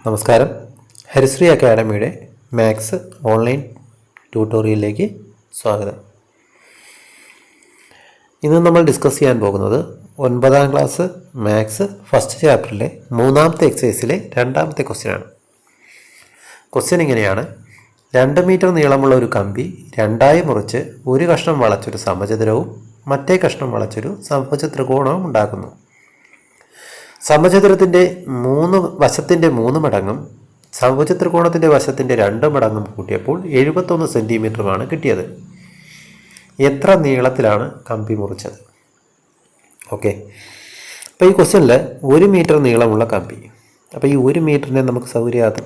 നമസ്കാരം. ഹരിശ്രീ അക്കാഡമിയുടെ maths online ട്യൂട്ടോറിയലിലേക്ക് സ്വാഗതം. ഇന്ന് നമ്മൾ ഡിസ്കസ് ചെയ്യാൻ പോകുന്നത് 9ാം ക്ലാസ് മാത്സ് ഫസ്റ്റ് ചാപ്റ്ററിലെ 3ാമത്തെ എക്സസൈസിലെ 2ാമത്തെ ക്വസ്റ്റ്യനാണ്. ക്വസ്റ്റ്യൻ ഇങ്ങനെയാണ്: 2 മീറ്റർ നീളമുള്ള ഒരു കമ്പി രണ്ടായി മുറിച്ച് ഒരു കഷ്ണം വളച്ചൊരു സമചതുരവും മറ്റേ കഷ്ണം വളച്ചൊരു സമചതുരകോണവും ഉണ്ടാക്കുന്നു. സമചതുരത്തിൻ്റെ വശത്തിൻ്റെ 3 മടങ്ങും സമചതുരകോണത്തിൻ്റെ വശത്തിൻ്റെ 2 മടങ്ങും കൂട്ടിയപ്പോൾ 71 സെൻറ്റിമീറ്ററുമാണ് കിട്ടിയത്. എത്ര നീളത്തിലാണ് കമ്പി മുറിച്ചത്? ഓക്കെ, അപ്പോൾ ഈ ക്വസ്റ്റ്യനിൽ 1 മീറ്റർ നീളമുള്ള കമ്പി. അപ്പോൾ ഈ 1 മീറ്ററിനെ നമുക്ക് സൗകര്യാർത്ഥം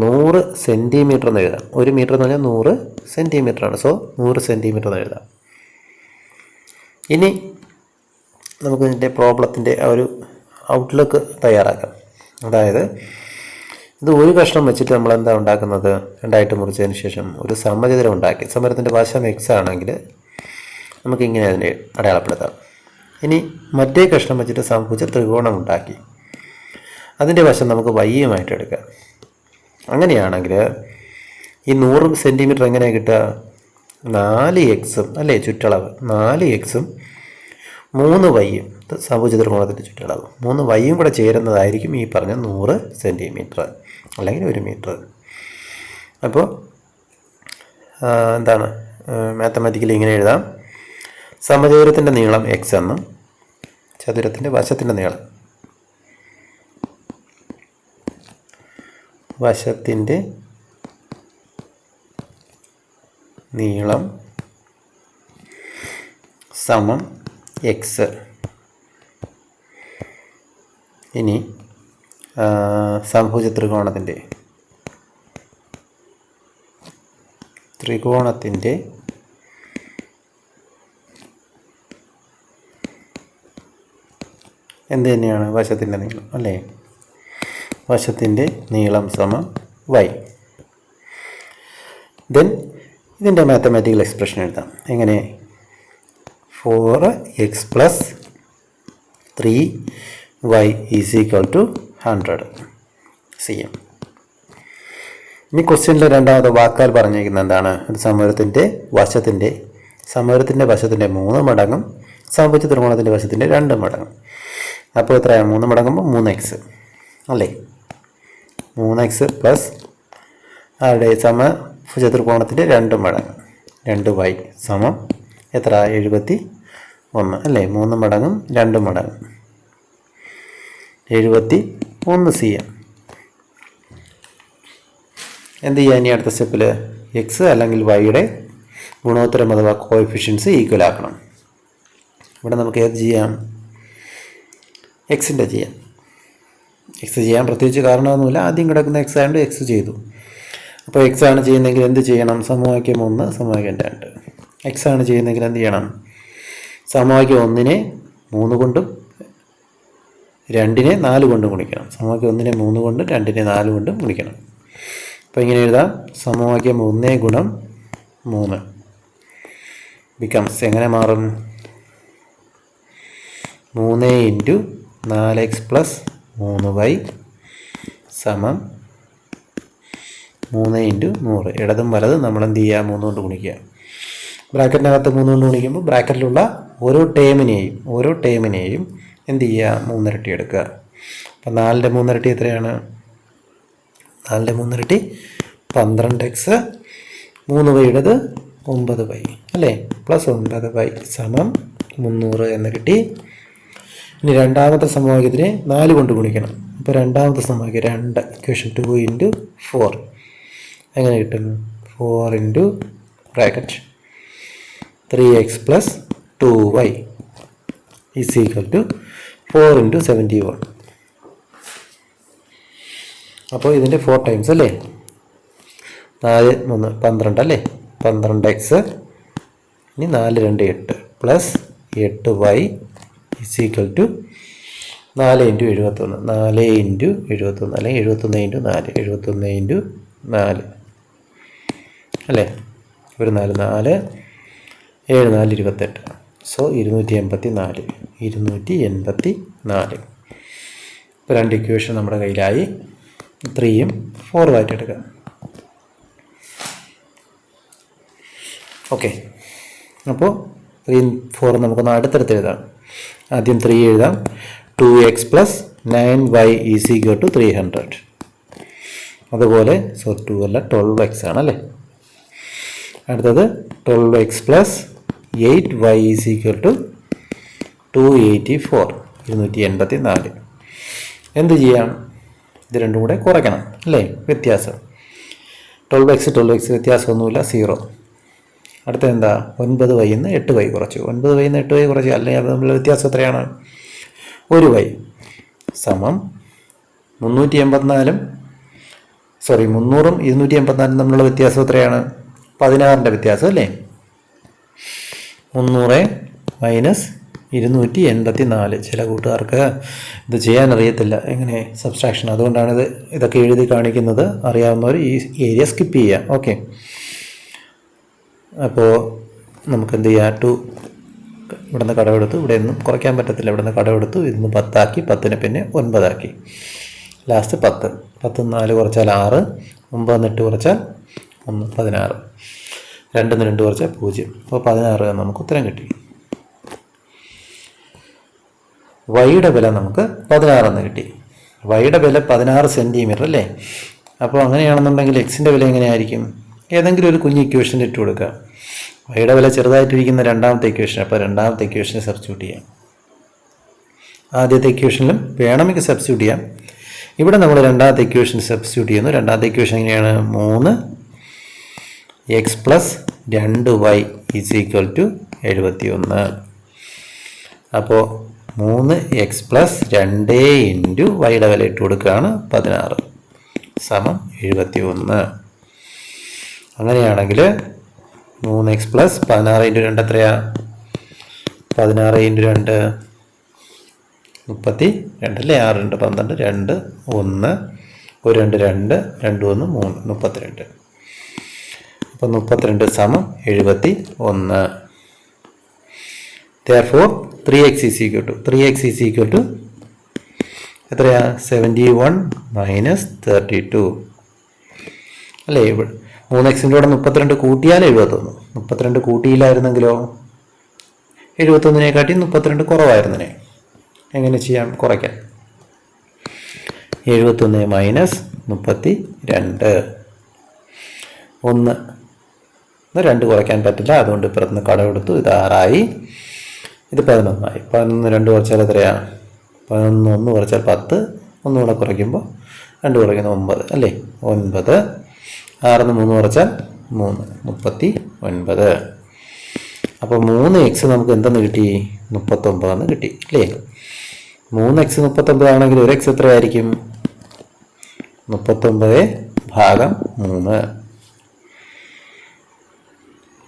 100 സെൻറ്റിമീറ്റർ എന്ന് എഴുതാം. 1 മീറ്റർ എന്ന് പറഞ്ഞാൽ 100 സെൻറ്റിമീറ്ററാണ്. സോ 100 സെൻറ്റിമീറ്റർ എന്ന് എഴുതാം. ഇനി നമുക്ക് ഇതിൻ്റെ പ്രോബ്ലത്തിൻ്റെ ആ ഒരു ഔട്ട്ലുക്ക് തയ്യാറാക്കാം. അതായത് ഇത് ഒരു കഷ്ണം വെച്ചിട്ട് നമ്മൾ എന്താ ഉണ്ടാക്കുന്നത്? രണ്ടായിട്ട് മുറിച്ചതിന് ശേഷം ഒരു സമചതുരം ഉണ്ടാക്കി. സമചതുരത്തിൻ്റെ വശം എക്സ് ആണെങ്കിൽ നമുക്കിങ്ങനെ അതിനെ അടയാളപ്പെടുത്താം. ഇനി മറ്റേ കഷ്ണം വെച്ചിട്ട് സമഭുജ ത്രികോണം ഉണ്ടാക്കി. അതിൻ്റെ വശം നമുക്ക് വൈയുമായിട്ട് എടുക്കാം. അങ്ങനെയാണെങ്കിൽ ഈ 100 സെൻറ്റിമീറ്റർ എങ്ങനെയാണ് കിട്ടുക? 4x അല്ലേ ചുറ്റളവ്, 4x 3y സമഭുജ ത്രികോണത്തിൻ്റെ ചുറ്റളവ്, 3y കൂടെ ചേരുന്നതായിരിക്കും ഈ പറഞ്ഞ 100 സെൻറ്റിമീറ്റർ അല്ലെങ്കിൽ 1 മീറ്റർ. അപ്പോൾ എന്താണ് മാത്തമാറ്റിക്കലി ഇങ്ങനെ എഴുതാം: സമചതുരത്തിൻ്റെ നീളം x എന്നും ചതുരത്തിൻ്റെ വശത്തിൻ്റെ നീളം സമം എക്സ്. ഇനി സമഭുജ ത്രികോണത്തിൻ്റെ എന്ത് തന്നെയാണ്? വശത്തിൻ്റെ നീളം അല്ലേ? വശത്തിൻ്റെ നീളം സമം y. ദെൻ ഇതിൻ്റെ മാത്തമാറ്റിക്കൽ എക്സ്പ്രഷൻ എഴുതാം. എങ്ങനെ? 4x + 3y = 100 cm. ഇനി ക്വസ്റ്റ്യനിലെ രണ്ടാമത്തെ വാക്കാൽ പറഞ്ഞിരിക്കുന്നത് എന്താണ്? ഒരു സമചതുരത്തിൻ്റെ വശത്തിൻ്റെ 3 മടങ്ങും സമഭുജ ത്രികോണത്തിൻ്റെ വശത്തിൻ്റെ 2 മടങ്ങും. അപ്പോൾ എത്രയാണ്? 3 മടങ്ങുമ്പോൾ 3x അല്ലേ? 3x പ്ലസ് അവിടെ സമഭുജ ത്രികോണത്തിൻ്റെ 2 മടങ്ങ് 2y സമം എത്ര? 71 അല്ലേ? 3 മടങ്ങും 2 മടങ്ങും 71 cm. എന്ത് ചെയ്യുക ഇനി അടുത്ത സ്റ്റെപ്പിൽ? എക്സ് അല്ലെങ്കിൽ വൈയുടെ ഗുണോത്തരം അഥവാ കോഎഫിഷ്യൻസ് ഈക്വൽ ആക്കണം. ഇവിടെ നമുക്ക് ഏത് ചെയ്യാം? എക്സിൻ്റെ ചെയ്യാം. എക്സ് ചെയ്യാൻ പ്രത്യേകിച്ച് കാരണമൊന്നുമില്ല. ആദ്യം കിടക്കുന്ന എക്സ് ആയതുകൊണ്ട് എക്സ് ചെയ്തു. അപ്പോൾ എക്സ് ആണ് ചെയ്യുന്നതെങ്കിൽ എന്ത് ചെയ്യണം? സമവാക്യം 1 സമവാക്യം 2. എക്സ് ആണ് ചെയ്യുന്നതെങ്കിൽ എന്ത് ചെയ്യണം? സമവാക്യം 1-നെ 3 കൊണ്ടും 2-നെ 4 കൊണ്ടും ഗുണിക്കണം. സമവാക്യം 1-നെ 3 കൊണ്ടും 2-നെ 4 കൊണ്ടും ഗുണിക്കണം. അപ്പോൾ ഇങ്ങനെ എഴുതാം: സമവാക്യം 1 × 3 ബിക്കംസ് എങ്ങനെ മാറും? 3 × 4x + 3y സമം 3 × 100. ഇടതും വലതും നമ്മൾ എന്ത് ചെയ്യുക? 3 കൊണ്ട് ഗുണിക്കുക. ബ്രാക്കറ്റിനകത്ത് 3 കൊണ്ട് ഗുണിക്കുമ്പോൾ ബ്രാക്കറ്റിലുള്ള ഓരോ ടേമിനെയും എന്ത് ചെയ്യുക? 3 ഇരട്ടി എടുക്കുക. അപ്പം 4-ന്റെ 3 ഇരട്ടി എത്രയാണ്? 4-ന്റെ 3 ഇരട്ടി 12x, 3y 9y അല്ലേ? പ്ലസ് 9y സമം 300 എന്ന് കിട്ടി. ഇനി രണ്ടാമത്തെ സമവാക്യത്തിന് 4 കൊണ്ട് ഗുണിക്കണം. അപ്പോൾ രണ്ടാമത്തെ സമവാക്യം 2 ഇക്വേഷൻ 2 × 4 എങ്ങനെ കിട്ടും? 4 × ബ്രാക്കറ്റ് 3x + 2y = 4 × 71. അപ്പോൾ ഇതിൻ്റെ 4 ടൈംസ് അല്ലേ? 4 3 12 അല്ലേ? 12x. ഇനി 4 2 8 പ്ലസ് 8y = 4 × 71. 4 × 71 അല്ലെങ്കിൽ 71 × 4 71 × 4 അല്ലേ? ഒരു 4 4 7 4 28. സോ 284. 284. ഇപ്പോൾ 2 ഇക്വേഷൻ നമ്മുടെ കയ്യിലായി. 3യും 4 ആയിട്ട് എടുക്കാം. ഓക്കെ, അപ്പോൾ 3 4 നമുക്കൊന്ന് അടുത്തടുത്ത് എഴുതാം. ആദ്യം 3 എഴുതാം. 2x + 9y = 300. അതുപോലെ 2 അല്ല 12x ആണല്ലേ. അടുത്തത് 12x + 8y = 284, 284. എന്ത് ചെയ്യാം? ഇത് രണ്ടും കൂടെ കുറയ്ക്കണം അല്ലേ, വ്യത്യാസം. 12x വ്യത്യാസമൊന്നുമില്ല, 0. അടുത്ത എന്താ? 9y ന്ന് 8y കുറച്ചു. 9y ന്ന് 8y കുറച്ചു, അല്ലെങ്കിൽ അത് തമ്മിലുള്ള വ്യത്യാസം എത്രയാണ്? 1y സമം 300ഉം 284 തമ്മിലുള്ള വ്യത്യാസം എത്രയാണ്? 16ൻ്റെ വ്യത്യാസം അല്ലേ. 300 - 284. ചില കൂട്ടുകാർക്ക് ഇത് ചെയ്യാൻ അറിയത്തില്ല, എങ്ങനെ സബ്സ്ട്രാക്ഷൻ. അതുകൊണ്ടാണ് ഇതൊക്കെ എഴുതി കാണിക്കുന്നത്. അറിയാവുന്നവർ ഈ ഏരിയ സ്കിപ്പ് ചെയ്യാം. ഓക്കെ, അപ്പോൾ നമുക്ക് എന്ത് ചെയ്യാം? 2 ഇവിടുന്ന് കടമെടുത്തു. ഇവിടെ ഒന്നും കുറയ്ക്കാൻ പറ്റത്തില്ല. ഇവിടുന്ന് കടമെടുത്തു. ഇതിന്ന് 10 ആക്കി. 10നെ പിന്നെ 9 ആക്കി. ലാസ്റ്റ് 10. 10 4 കുറച്ചാൽ 6. 9 8 കുറച്ചാൽ 1 16. 2 2 കുറച്ചാൽ 0. അപ്പോൾ 16 നമുക്ക് ഉത്തരം കിട്ടി. വൈയുടെ വില നമുക്ക് 16 എന്ന് കിട്ടി. വൈയുടെ വില 16 സെൻറ്റിമീറ്റർ അല്ലേ. അപ്പോൾ അങ്ങനെയാണെന്നുണ്ടെങ്കിൽ എക്സിൻ്റെ വില എങ്ങനെയായിരിക്കും? ഏതെങ്കിലും ഒരു കുഞ്ഞ് ഇക്വേഷനിൽ ഇട്ട് കൊടുക്കുക. വൈയുടെ വില ചെറുതായിട്ടിരിക്കുന്ന രണ്ടാമത്തെ ഇക്വേഷൻ. അപ്പോൾ രണ്ടാമത്തെ ഇക്വേഷനെ സബ്സ്റ്റിറ്റ്യൂട്ട് ചെയ്യാം. ആദ്യത്തെ ഇക്വേഷനിലും വേണമെങ്കിൽ സബ്സ്റ്റിറ്റ്യൂട്ട് ചെയ്യാം. ഇവിടെ നമ്മൾ രണ്ടാമത്തെ ഇക്വേഷൻ സബ്സ്റ്റിറ്റ്യൂട്ട് ചെയ്യുന്നു. രണ്ടാമത്തെ ഇക്വേഷൻ എങ്ങനെയാണ്? 3x + 2y = 71. അപ്പോൾ 3x + 2 × വൈയുടെ വില ഇട്ട് കൊടുക്കുകയാണ് 16 സമം 71. അങ്ങനെയാണെങ്കിൽ 3x + 16 × 2 എത്രയാ? 16 × 2 32 അല്ലേ. 6 2 12 2 1 1 2 2 2 1 3 32. അപ്പോൾ 32 സമം 71. Therefore 3x = എത്രയാ? 71 - 32 അല്ലേ. 3xൻ്റെ കൂടെ 32 കൂട്ടിയാൽ 71. 32 കൂട്ടിയില്ലായിരുന്നെങ്കിലോ 71-നെക്കാട്ടി 32 കുറവായിരുന്നേ. എങ്ങനെ ചെയ്യാം? കുറയ്ക്കാം. 71 - 32. 1 2 കുറയ്ക്കാൻ പറ്റില്ല. അതുകൊണ്ട് ഇപ്പുറത്തുനിന്ന് കടമെടുത്തു. ഇത് 6 ആയി. ഇത് 11 ആയി. 11 2 കുറച്ചാൽ എത്രയാണ്? 11 1 കുറച്ചാൽ 10. 1 കൂടെ കുറയ്ക്കുമ്പോൾ 2 കുറയ്ക്കുന്നത് 9 അല്ലേ. 9. 6 3 കുറച്ചാൽ 3 39. അപ്പോൾ 3x നമുക്ക് എന്തെന്ന് കിട്ടി? 39 എന്ന് കിട്ടി അല്ലേ. 3x 39 ആണെങ്കിൽ 1x എത്രയായിരിക്കും? 39/3.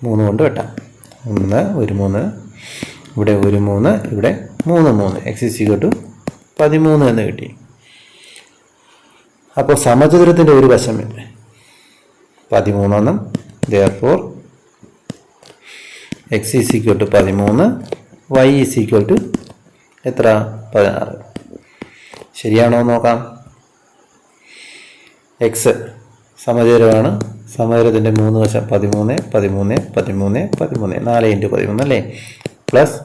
3 കൊണ്ട് വെട്ടാം. 1 1 3. ഇവിടെ 1 3. ഇവിടെ 3 3. x = 13 എന്ന് കിട്ടി. അപ്പോൾ സമചതുരത്തിൻ്റെ ഒരു വശം 13 എന്നും. Therefore x = 13, y = എത്ര? 16. ശരിയാണോ നോക്കാം. എക്സ് സമചതുരമാണ്. സമചതുരത്തിൻ്റെ 3 വശം 13 13 13 13 4 × 13 അല്ലേ. പ്ലസ്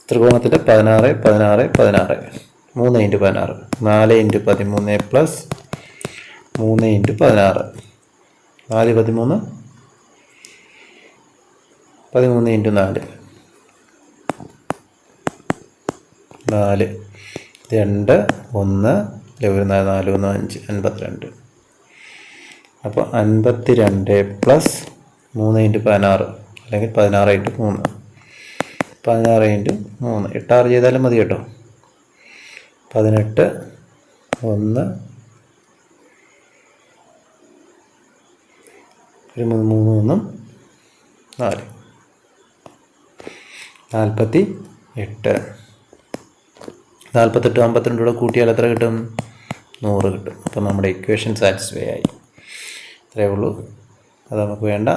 ത്രികോണത്തിൻ്റെ 16 16 16 3 × 16 4 × 13 പ്ലസ് 3 × 16 4 13 13 × 4 4 2 1 4 4 1 5 52. അപ്പോൾ 52 പ്ലസ് 3 × 16 അല്ലെങ്കിൽ 16 × 3 16 × 3 8 6 ചെയ്താലും മതി കേട്ടോ. 18 1 3 3 1 4 48 48 52 കൂടെ കൂട്ടിയാൽ എത്ര കിട്ടും? 100 കിട്ടും. അപ്പോൾ നമ്മുടെ ഇക്വേഷൻ സാറ്റിസ്ഫൈ ആയി. ഇത്രയേ ഉള്ളൂ. അത് നമുക്ക് വേണ്ട.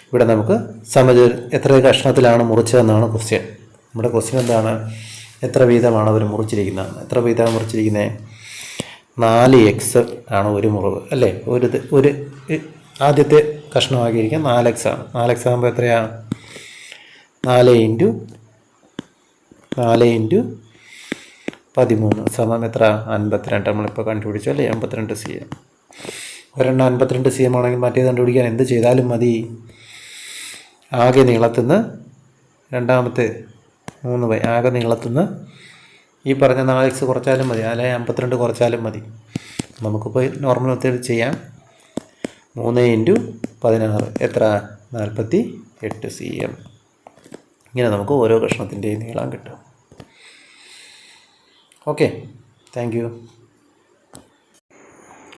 ഇവിടെ നമുക്ക് സമചതുരം എത്ര കഷ്ണത്തിലാണ് മുറിച്ചതെന്നാണ് ക്വസ്റ്റ്യൻ. നമ്മുടെ ക്വസ്റ്റ്യൻ എന്താണ്, എത്ര വീതമാണ് അവർ മുറിച്ചിരിക്കുന്നത്? എത്ര വീതമാണ് മുറിച്ചിരിക്കുന്നത്? 4x ആണ് ഒരു മുറിവ് അല്ലേ. ഒരു ആദ്യത്തെ കഷ്ണമാക്കിയിരിക്കുക 4x ആണ്. 4x ആകുമ്പോൾ എത്രയാണ്? 4 × 13 സമം എത്ര? 52. നമ്മളിപ്പോൾ കണ്ടുപിടിച്ചു അല്ലേ, 52 cm. ഒരെണ്ണം 52 cm ആണെങ്കിൽ മറ്റേത് കണ്ടുപിടിക്കാൻ എന്ത് ചെയ്താലും മതി? ആകെ നീളത്തുനിന്ന് രണ്ടാമത്തെ 3 ആകെ നീളത്തുനിന്ന് ഈ പറഞ്ഞ 4x കുറച്ചാലും മതി, അല്ലെങ്കിൽ 52 കുറച്ചാലും മതി. നമുക്കിപ്പോൾ നോർമൽ മെത്തേഡ് ചെയ്യാം. 3 × 16 എത്ര? 48 cm. ഇങ്ങനെ നമുക്ക് ഓരോ കഷ്ണത്തിൻ്റെയും നീളം കിട്ടും. Okay, thank you.